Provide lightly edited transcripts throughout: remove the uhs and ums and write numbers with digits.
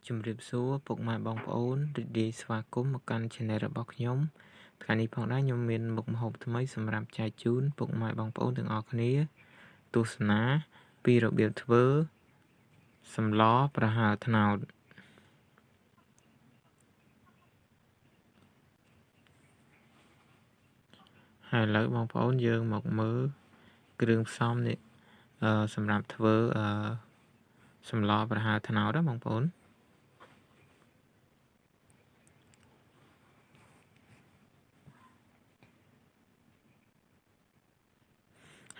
ជំរាបសួរពុកម៉ែបងប្អូនរីករាយស្វាគមន៍មកកាន់ Channel របស់ខ្ញុំថ្ងៃនេះផងដែរខ្ញុំមានមុខម្ហូបថ្មីសម្រាប់ចែកជូនពុកម៉ែបងប្អូនទាំងអស់គ្នាទស្សនាពីរបៀបធ្វើសម្លប្រហើរត្នោតហើយឥឡូវបងប្អូនយើងមកមើលគ្រឿងផ្សំនេះសម្រាប់ធ្វើសម្លប្រហើរត្នោតណាបងប្អូន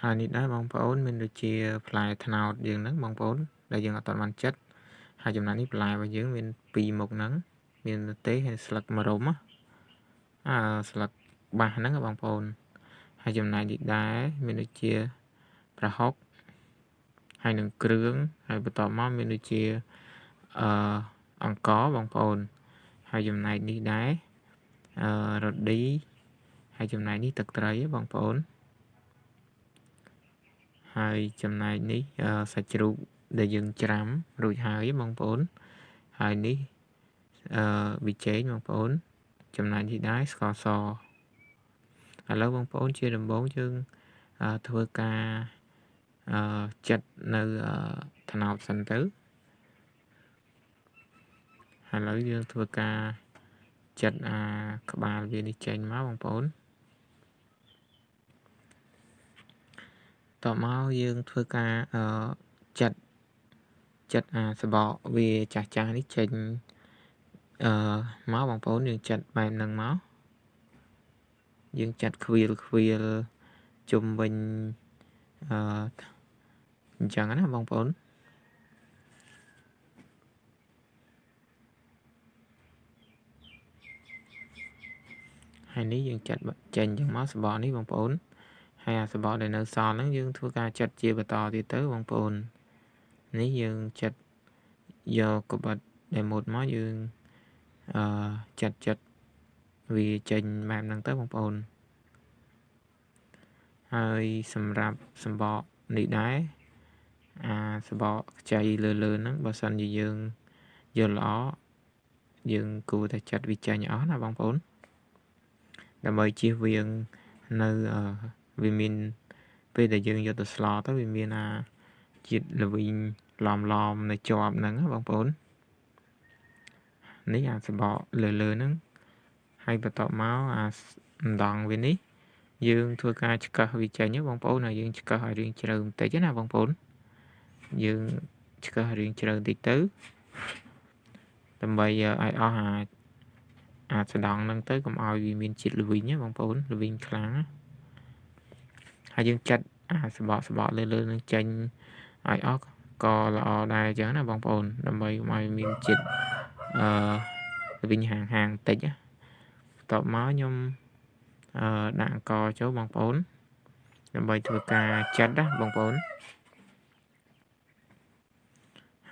ហើយនេះដែរបងប្អូនមានដូចជាផ្លែត្នោតយើងហ្នឹងបងប្អូនដែលយើងអត់ទាន់បានចិតហើយចំណែកនេះផ្លែរបស់យើងមាន2មុខហ្នឹងមានទេហើយស្លឹកម្រុំស្លឹកបាសហ្នឹងបងប្អូនហើយចំណែកនេះដែរមានដូចជាប្រហុកហើយនឹងគ្រឿងហើយបន្ទាប់មកមានដូចជាអង្ករបងប្អូនហើយចំណែកនេះដែររ៉តឌីហើយចំណែកនេះទឹកត្រីបងប្អូនហើយចំណែកនេះសាច់ជ្រូកដែលយើងច្រាំរួចហើយបងប្អូនហើយនេះប៊ីចេងបងប្អូនចំណែកនេះដែរស្ករសឥឡូវបងប្អូនជាដំបូងយើងធ្វើការចិតនៅត្នោតសិនទៅឥឡូវយើងធ្វើការចិតក្បាលវានេះចេញមកបងប្អូនតមកយើងធ្វើការចិតសបកវាចាស់នេះចេញមកបងប្អូនយើងចិតបែបហ្នឹងមកយើងចាត់ខ្វៀលជុំវិញអញ្ចឹងណាបងប្អូនហើយនេះយើងចាត់ចេញអញ្ចឹងមកសបកនេះបងប្អូនហើយសបកដែលនៅសល់ហ្នឹងយើងធ្វើការចាត់ជាបន្តទៀតទៅបងប្អូននេះយើងចាត់យកកបិតដែលមុតមកយើងចាត់វាចេញបែបហ្នឹងទៅបងប្អូនហើយសម្រាប់សម្បកនេះដែរសម្បកខ្ចីលើហ្នឹងបើសិនជាយើងយល់ល្អយើងគួរតែចាត់វាចេញអស់ណាបងប្អូនដើម្បីជៀសវាងនៅវាមានពេលដែលយើងយកទៅស្លទៅវាមានជាតិល្វីងឡំនៅជាប់ហ្នឹងបងប្អូននេះសម្បកលើហ្នឹងហើយបន្ទាប់មកអណ្ដងវានេះយើងធ្វើការឆ្កឹះវាចេញបងប្អូនហើយយើងឆ្កឹះឲ្យរាងជ្រៅបន្តិចណាបងប្អូនយើងឆ្កឹះរាងជ្រៅបន្តិចទៅដើម្បីឲ្យអស់ស្ដង់ហ្នឹងទៅកុំឲ្យវាមានជាតិល្វីងណាបងប្អូនល្វីងខ្លាំងហើយយើងចាត់សបកលើនឹងចេញឲ្យអស់ក៏ល្អដែរអញ្ចឹងណាបងប្អូនដើម្បីកុំឲ្យមានជាតិល្វីងហាងបន្តិចបន្ទាប់មកខ្ញុំដាក់អង្ករចូលបងប្អូនដើម្បីធ្វើការចិតណាបងប្អូន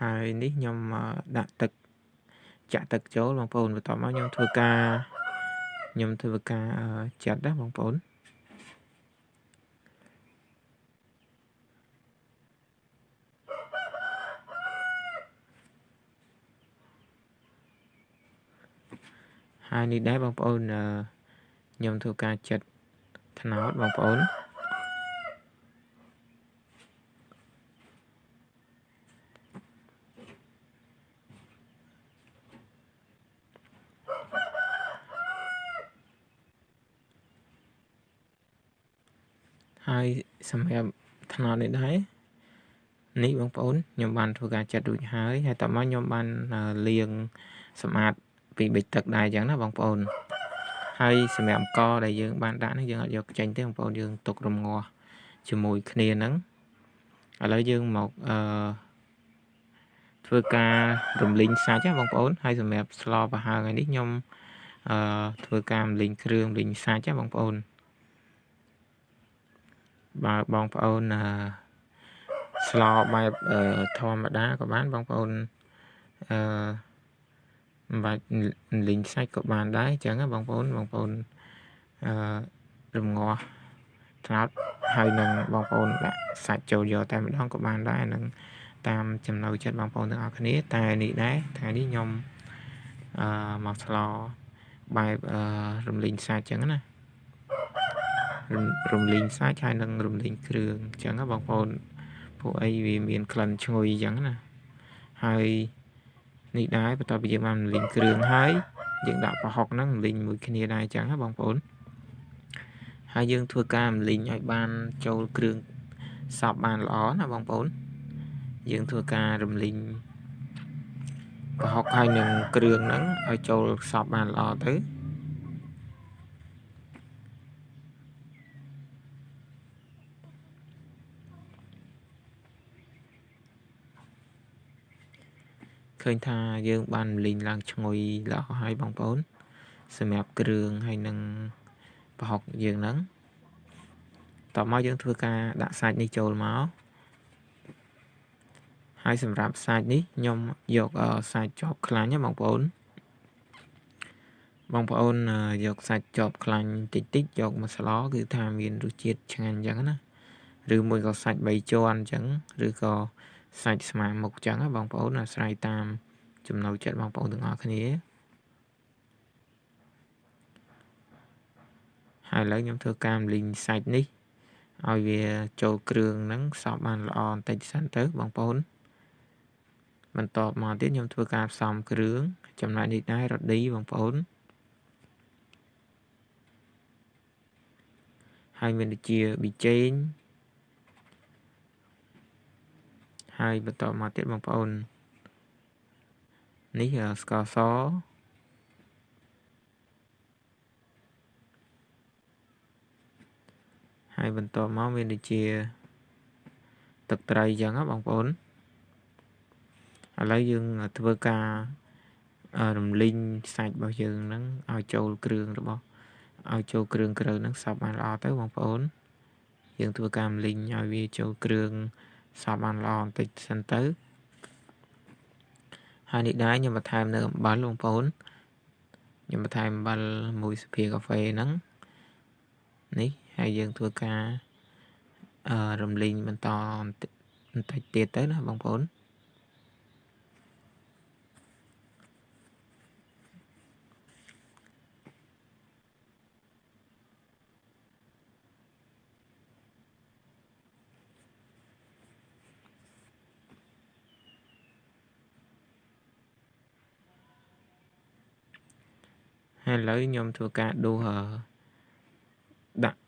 ហើយនេះខ្ញុំដាក់ចាក់ទឹកចូលបងប្អូនបន្ទាប់មកខ្ញុំធ្វើការចាត់ណាបងប្អូនហើយនេះដែរបងប្អូនខ្ញុំធ្វើការចិតត្នោតបងប្អូនហើយសម្រាប់ត្នោតនេះដែរនេះបងប្អូនខ្ញុំបានធ្វើការចាត់រួចហើយតមកខ្ញុំបានលាងសម្អាតពីប៊ិចទឹកដែរអញ្ចឹងណាបងប្អូនហើយសម្រាប់អង្ករដែលយើងបានដាក់នេះយើងអត់យកចេញទេបងប្អូនយើងទុករំងាស់ជាមួយគ្នាហ្នឹងឥឡូវយើងមកធ្វើការរំលីងសាច់ណាបងប្អូនហើយសម្រាប់ស្លប្រហើរថ្ងៃនេះខ្ញុំធ្វើការរំលីងគ្រឿងរំលីងសាច់ណាបងប្អូនបើបងប្អូនស្លបែបធម្មតាក៏បានបងប្អូនមិនបាច់លីងសាច់ក៏បានដែរអញ្ចឹងណាបងប្អូនរំងាស់ត្នោតហើយនឹងបងប្អូនដាក់សាច់ចូលយកតែម្ដងក៏បានដែរនឹង តាមចំណូលចិត្តបងប្អូនទាំងអស់គ្នាតែនេះដែរថ្ងៃនេះខ្ញុំមកស្លបែបរំលីងសាច់ចឹងណារំលីងសាច់ហើយនឹងរំលីងគ្រឿងចឹងណាបងប្អូនពួកអីវាមានក្លិនឈ្ងុយចឹងណាហើយនេះដែរបន្ទាប់ពីយើងបានរំលីងគ្រឿងហើយយើងដាក់ប្រហុកហ្នឹងរំលីងមួយគ្នាដែរចឹងណាបងប្អូនហើយយើងធ្វើការរំលីងឲ្យបានចូលគ្រឿងសព្វបានល្អណាបងប្អូនយើងធ្វើការរំលីងប្រហុកហើយនឹងគ្រឿងហ្នឹងឲ្យចូលសព្វបានល្អទៅឃើញថាយើងបានរំលីងឡើងឈ្ងុយល្អហើយបងប្អូនសម្រាប់គ្រឿងហើយនឹងប្រហុកយើងហ្នឹងតោះមកយើងធ្វើការដាក់សាច់នេះចូលមកហើយសម្រាប់សាច់នេះខ្ញុំយកសាច់ជាប់ខ្លាញ់ណាបងប្អូនយកសាច់ជាប់ខ្លាញ់តិចយកមកស្លគឺថាមានរសជាតិឆ្ងាញ់អញ្ចឹងណាឬមួយក៏សាច់3ជាន់អញ្ចឹងឬក៏សាច់ស្មើមុខអញ្ចឹងណាបងប្អូនអាស្រ័យតាមចំណូលចិត្តបងប្អូនទាំងអស់គ្នាហើយឥឡូវខ្ញុំធ្វើការរំលីងសាច់នេះឲ្យវាចូលគ្រឿងហ្នឹងសព្វបានល្អបន្តិចសិនទៅបងប្អូនបន្ទាប់មកទៀតខ្ញុំធ្វើការផ្សំគ្រឿងចំណែកនេះដែររ៉ូឌីបងប្អូនហើយមានដូចជាប៊ីចេងហើយបន្តមកទៀតបងប្អូននេះស្ករសហើយបន្តមកមានដូចជាទឹកត្រីអញ្ចឹងណាបងប្អូនឥឡូវយើងធ្វើការរំលីងសាច់របស់យើងហ្នឹងឲ្យចូលគ្រឿងឲ្យចូលគ្រឿងក្រៅហ្នឹងសព្វបានល្អទៅបងប្អូនយើងធ្វើការរំលីងឲ្យវាចូលគ្រឿងសព្វបានល្អបន្តិចសិនទៅហើយនេះដែរខ្ញុំបន្ថែមនៅអំបិលបងប្អូនខ្ញុំបន្ថែមអំបិលមួយស្លាបព្រាកាហ្វេហ្នឹងនេះហើយយើងធ្វើការរំលីងបន្តបន្តិចទៀតទៅណាបងប្អូនហើយឥឡូវខ្ញុំធ្វើការដួសដាក់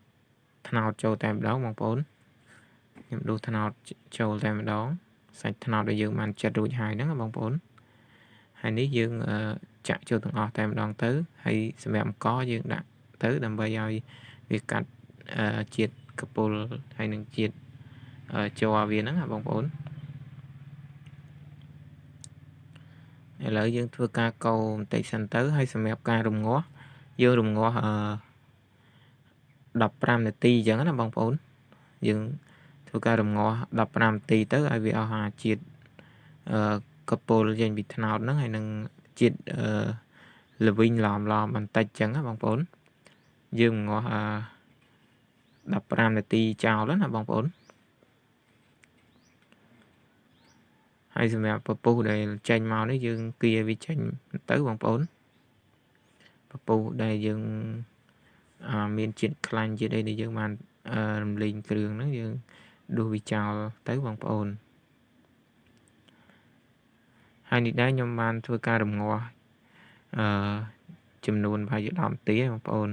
ត្នោតចូលតែម្ដងបងប្អូនខ្ញុំដួសត្នោតចូលតែម្ដងសាច់ត្នោតដែលយើងបានចិតរួចហើយហ្នឹងបងប្អូនហើយនេះយើងចាក់ចូលទាំងអស់តែម្ដងទៅហើយសម្រាប់អង្ករយើងដាក់ទៅដើម្បីឲ្យវាកាត់ជាតិកពុលហើយនឹងជាតិជ័រវាហ្នឹងបងប្អូនឥឡូវយើងធ្វើការកូរបន្តិចសិនទៅហើយសម្រាប់ការរំងាស់យើងរំងាស់15នាទីអញ្ចឹងណាបងប្អូនយើងធ្វើការរំងាស់15នាទីទៅឲ្យវាអស់អាជាតិកពុលចេញពីត្នោតហ្នឹងហើយនឹងជាតិល្វីងឡំបន្តិចអញ្ចឹងណាបងប្អូនយើងរំងាស់15នាទីចោលណាបងប្អូនហើយសម្រាប់ពពុះដែលចេញមកនេះយើងគៀវាចេញទៅបងប្អូនពពុះដែលយើងមានជាតិខ្លាញ់ជាតិអីដែលយើងបានរំលីងគ្រឿងហ្នឹងយើងដួសវាចោលទៅបងប្អូនហើយនេះដែរខ្ញុំបានធ្វើការរំងាស់ចំនួនប្រហែលជា10នាទីបងប្អូន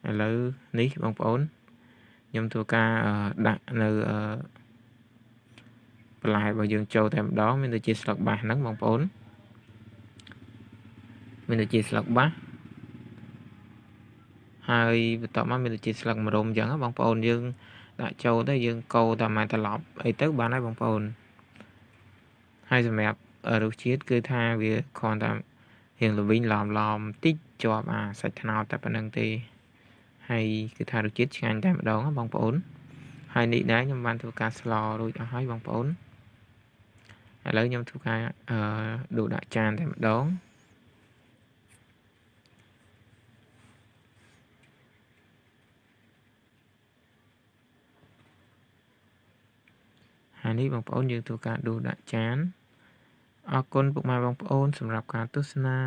ឥឡូវនេះបងប្អូនខ្ញុំធ្វើការដាក់នៅបន្លែរបស់យើងចូលតែម្ដងមានដូចជាស្លឹកបាសហ្នឹងបងប្អូនមានដូចជាស្លឹកបាសហើយបន្ទាប់មកមានដូចជាស្លឹកម្រុំអញ្ចឹងបងប្អូនយើងដាក់ចូលទៅយើងកូរតាមម៉ែត្រឡប់អីទៅបានហើយបងប្អូនហើយសម្រាប់រសជាតិគឺថាវាគ្រាន់តែរៀងល្វីងឡំតិចជាប់សាច់ត្នោតតែប៉ុណ្្នឹងទេហើយគឺថារសជាតិឆ្ងាញ់តែម្ដងបងប្អូនហើយនេះដែរខ្ញុំបានធ្វើការស្លរួចអស់ហើយបងប្អូនឥឡូវខ្ញុំធ្វើការដួសដាក់ចានតែម្ដងហ នេះបងប្អូនយើងធ្វើការដួសដាក់ចានអរគុណពុកម៉ែបងប្អូនសម្រាប់ការទស្សនា